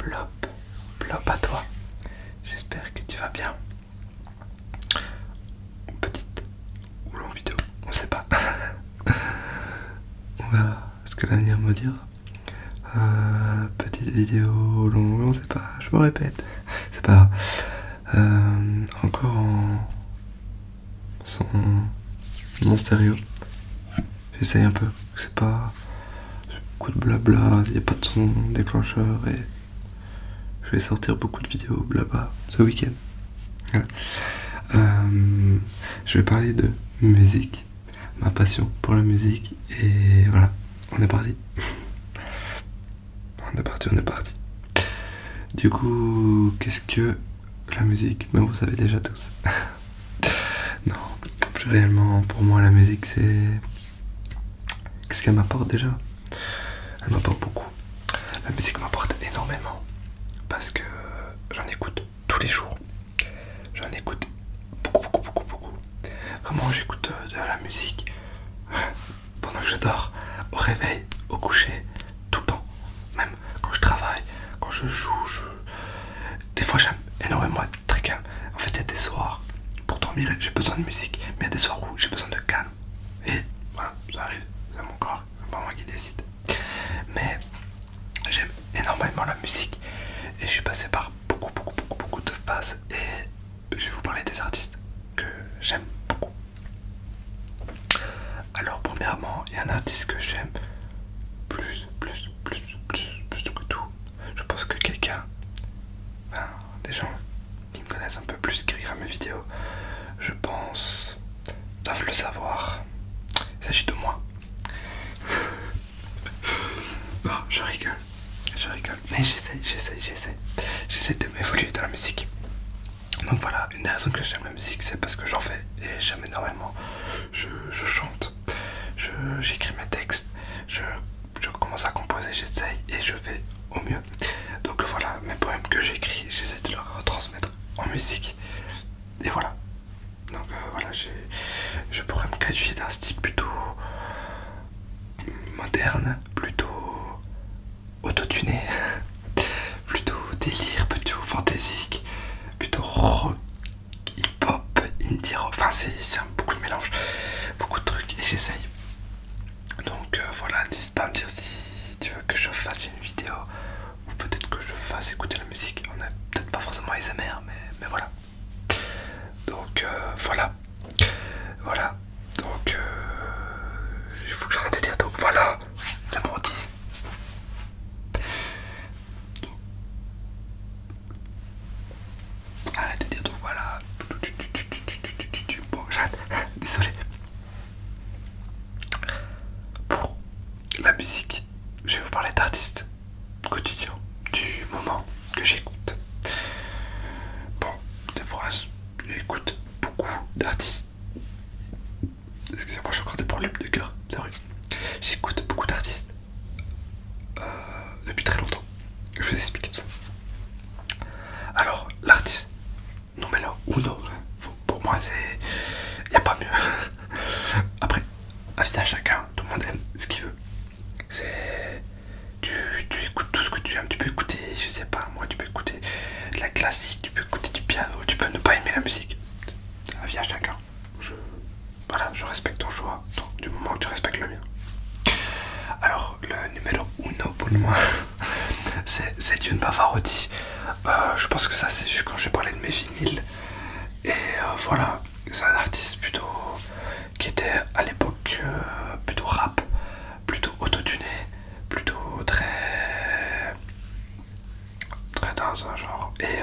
Plop, plop à toi. J'espère que tu vas bien. Petite ou longue vidéo, on sait pas. On verra ce que l'avenir me dira. Petite vidéo longue, on sait pas. Je me répète, c'est pas grave. Encore en son non stéréo. J'essaye un peu. C'est pas beaucoup de blabla. Il n'y a pas de son déclencheur et je vais sortir beaucoup de vidéos blabla ce week-end. Ouais. Je vais parler de musique, ma passion pour la musique, et voilà, on est parti. On est parti. Du coup, qu'est-ce que la musique? Ben, vous savez déjà tous. Non, plus réellement, pour moi, la musique, c'est... Qu'est-ce qu'elle m'apporte déjà? Elle m'apporte beaucoup. La musique m'apporte énormément, parce que j'en écoute tous les jours. J'en écoute beaucoup. Vraiment, j'écoute de la musique pendant que je dors, au réveil, au coucher, tout le temps. Même quand je travaille, quand je joue, des fois j'aime énormément être très calme. En fait, il y a des soirs, pour dormir, j'ai besoin de musique, mais il y a des soirs où j'ai besoin de calme. Et voilà, ça arrive, c'est mon corps, c'est pas moi qui décide. Mais j'aime énormément la musique et je suis passé par beaucoup de phases, et je vais vous parler des artistes que j'aime beaucoup. Alors premièrement, il y a un artiste que j'aime plus que tout. Je pense que quelqu'un, des gens qui me connaissent un peu plus, qui regardent mes vidéos, je pense, doivent le savoir. Il s'agit de moi. Non, je rigole. Mais j'essaie de m'évoluer dans la musique. Donc voilà, une des raisons que j'aime la musique, c'est parce que j'en fais et j'aime énormément. Je chante, j'écris mes textes, je commence à composer, j'essaye et je fais au mieux. Donc voilà, mes poèmes que j'écris, j'essaie de les retransmettre en musique. Et voilà. Donc voilà, je pourrais me qualifier d'un style plutôt moderne, plutôt autotuné, plutôt délire, plutôt fantaisique, plutôt rock, hip-hop, indie rock. Enfin, c'est beaucoup de mélange, beaucoup de trucs, et j'essaye. Donc voilà, n'hésite pas à me dire si tu veux que je fasse une vidéo, ou peut-être que je fasse écouter la musique. On n'est peut-être pas forcément ASMR, mais voilà. Donc voilà. Donc il faut que j'arrête de dire donc voilà. La bêtise. Arrête de dire donc voilà. Bon, j'arrête. Désolé. Pour la musique, je vais vous parler d'artistes quotidiens, du moment que j'écoute. Bon, des fois, j'écoute beaucoup d'artistes. Excusez-moi, je suis encore des problèmes de cœur, c'est vrai. J'écoute beaucoup d'artistes depuis très longtemps. Je vais vous expliquer tout ça. Alors, l'artiste numéro uno, pour moi, c'est... Il n'y a pas mieux. Après, avis à chacun, tout le monde aime ce qu'il veut. C'est... Tu écoutes tout ce que tu aimes. Tu peux écouter, je sais pas, moi, tu peux écouter de la classique, tu peux écouter du piano, tu peux ne pas aimer la musique. Avis à chacun. Voilà, je respecte ton choix, du moment que tu respectes le mien. Alors, le numéro uno pour moi, c'est Dune Pavarotti. Je pense que ça c'est vu quand j'ai parlé de mes vinyles. Et voilà, c'est un artiste plutôt qui était à l'époque plutôt rap, plutôt autotuné, plutôt très dans un genre. Et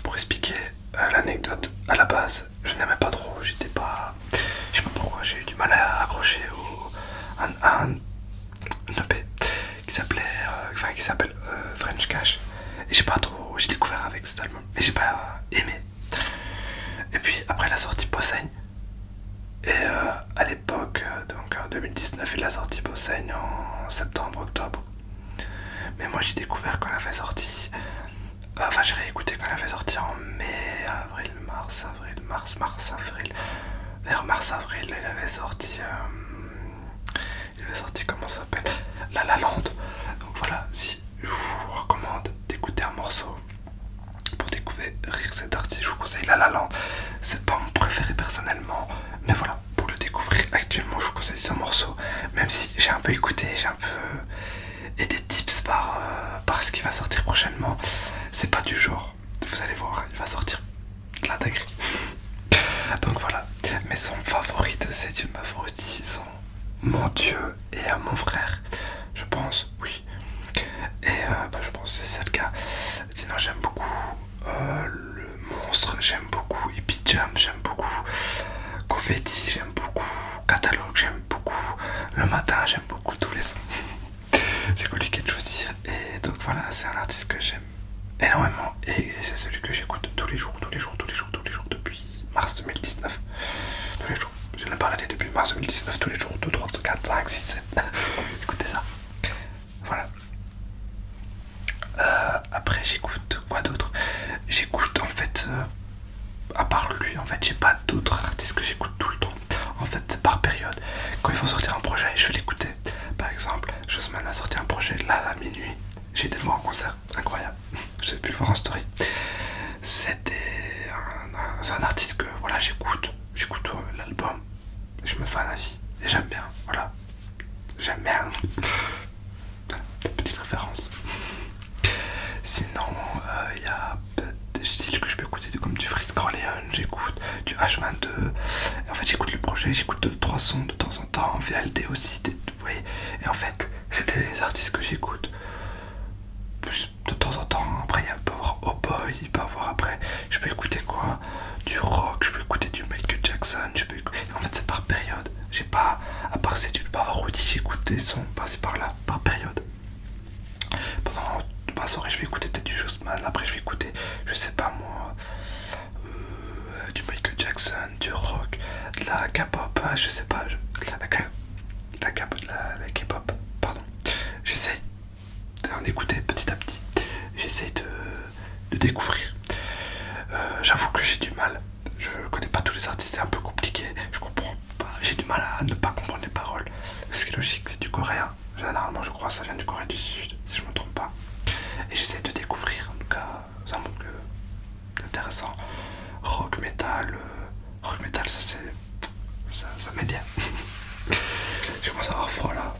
pour expliquer l'anecdote, à la base, je n'aimais pas trop, je sais pas pourquoi, j'ai eu du mal à accrocher à un EP qui s'appelle French Cash, et j'ai découvert avec cet album et j'ai pas aimé. Et puis après, il a sorti Bossaigne, et à l'époque, donc en 2019, il a sorti Bossaigne en septembre octobre, mais moi j'ai découvert quand elle avait sorti, j'ai réécouté quand elle avait sorti en mai, avril, vers mars-avril, il avait sorti comment ça s'appelle, La La Land. Donc voilà, si je vous recommande d'écouter découvrir cet artiste, je vous conseille La La Land. C'est pas mon préféré personnellement, mais voilà, pour le découvrir actuellement, je vous conseille ce morceau. Même si j'ai un peu écouté, j'ai un peu et des tips par ce qui va sortir prochainement. C'est pas du genre, vous allez voir, il va sortir de la dinguerie. Donc voilà, mes sons favoris de C'est une favorite sont Mon Dieu et Mon Frère, je pense, oui. Et je pense que c'est ça le cas. Sinon j'aime beaucoup Le Monstre, j'aime beaucoup Hippie Jam, j'aime beaucoup Confetti, j'aime beaucoup Catalogue, j'aime beaucoup Le Matin, j'aime beaucoup tous les sons. C'est compliqué de choisir. Et donc voilà, c'est un artiste que j'aime énormément et c'est celui que j'écoute tous les jours depuis mars 2019. Tous les jours. Je n'ai pas arrêté depuis mars 2019, tous les jours, 2, 3, 4, 5, 6, 7. Écoutez ça. Voilà. Après j'écoute quoi d'autre? J'écoute en fait, à part lui, en fait j'ai pas d'autres artistes que j'écoute tout le temps. En fait c'est par période. Quand il faut sortir un projet, je vais l'écouter. Par exemple, Jossman a sorti un projet là à minuit. J'ai été le voir en concert, incroyable. Je sais plus le voir en story. C'est un artiste que voilà j'écoute l'album, je me fais un avis et j'aime bien, voilà, j'aime bien. Petite référence. Sinon, il y a des styles que je peux écouter comme du Freeze Corleone, j'écoute du H22. En fait, j'écoute le projet, j'écoute 2-3 sons de temps en temps, VLD aussi, vous voyez. Et en fait, c'est des artistes que j'écoute de temps en temps. Après, il peut y avoir Oh Boy, il peut y avoir après, je peux écouter quoi? Du rock, je peux écouter du Michael Jackson, je peux écouter. En fait, c'est par période. J'ai pas, à part c'est du peux avoir Rudy, j'écoute des sons par-ci par-là, par période. Pendant ma soirée, je vais écouter peut-être du Jossman, après je vais écouter, je sais pas moi, du Michael Jackson, du rock, de la K-pop, je sais pas, la K-pop, pardon. J'essaye d'en écouter petit à petit. J'essaye de découvrir. J'avoue que j'ai du mal. Je connais pas tous les artistes, c'est un peu compliqué. Je comprends pas. J'ai du mal à ne pas comprendre les paroles. Ce qui est logique, c'est du coréen. Généralement, je crois que ça vient du Corée du Sud, si je me trompe pas. Et j'essaie de découvrir. En tout cas, ça me semble intéressant. Rock, metal, ça c'est. Ça m'aide bien. Je commence à avoir froid là.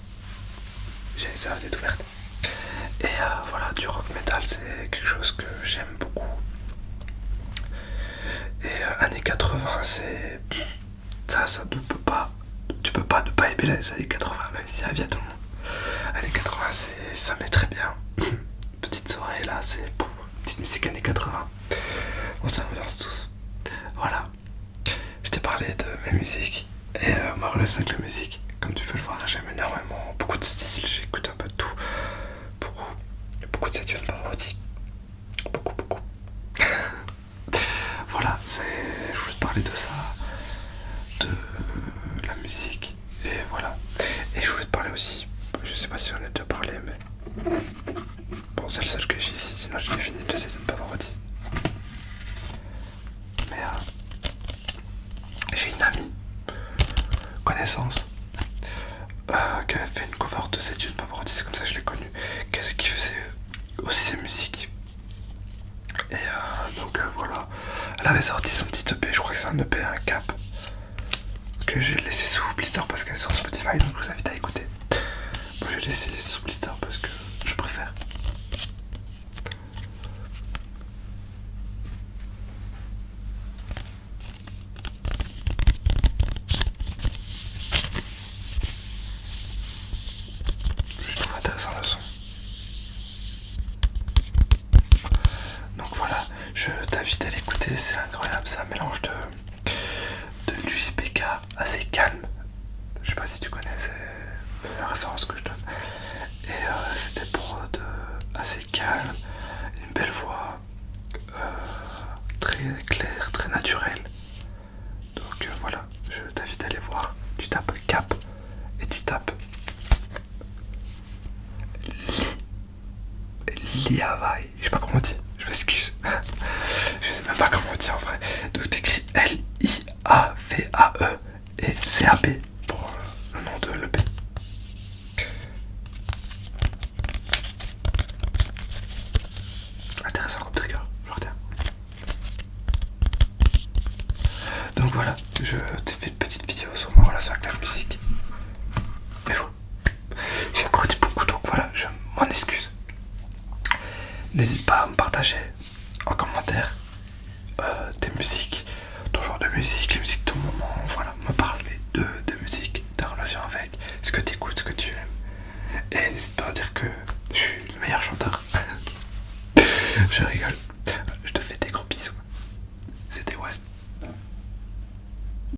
J'ai la tête ouverte. Et voilà, du rock metal, c'est quelque chose que j'aime beaucoup. Et années 80, c'est. Ça ne peut pas. Tu peux pas ne pas aimer les années 80, même si ça vient tout le monde. Années 80, ça met très bien. Petite soirée là, c'est. Petite musique années 80. On s'ambiance tous. Voilà. Je t'ai parlé de mes musiques et ma relation avec la musique. Comme tu peux le voir, j'aime énormément beaucoup de styles, j'écoute un peu de tout. Beaucoup de cette parodie. Beaucoup. Voilà, je voulais te parler de ça, de la musique, et voilà. Et je voulais te parler aussi, je sais pas si on a déjà parlé, mais bon, c'est le seul que j'ai ici, sinon j'ai fini de laisser une parodie. Mais j'ai une amie, connaissance, qui avait fait une cover de cette parodie, c'est comme ça que je l'ai connue, qui faisait aussi ses musiques. Et donc voilà, elle avait sorti son petit EP, je crois que c'est un EP, un cap, que j'ai laissé sous Blister parce qu'elle est sur Spotify, donc je vous invite à écouter. Moi je l'ai laissé sous Blister parce que je préfère. Je trouve intéressant le son. Donc voilà, je t'invite à l'écouter, c'est incroyable, c'est un mélange de l'UJPK assez calme. Je sais pas si tu connais, c'est la référence que je donne. Et c'était pour assez calme, une belle voix, très claire, très naturelle. Donc voilà, je t'invite à aller voir. Tu tapes Cap et tu tapes Liavaï. Je sais pas comment on dit, je m'excuse. Je sais même pas comment on dit en vrai. Donc t'écris Liavae et CAP pour le nom de l'EP. Intéressant comme trigger, je retiens. voilà, je t'ai fait une petite vidéo sur ma relation avec la musique. Et voilà. J'ai encore dit beaucoup, donc voilà, je m'en excuse. N'hésite pas à me partager en commentaire tes musiques, ton genre de musique, les musiques de ton moment, voilà, me parler de musique, ta relation avec, ce que t'écoutes, ce que tu aimes. Et n'hésite pas à dire que je suis le meilleur chanteur. Je rigole.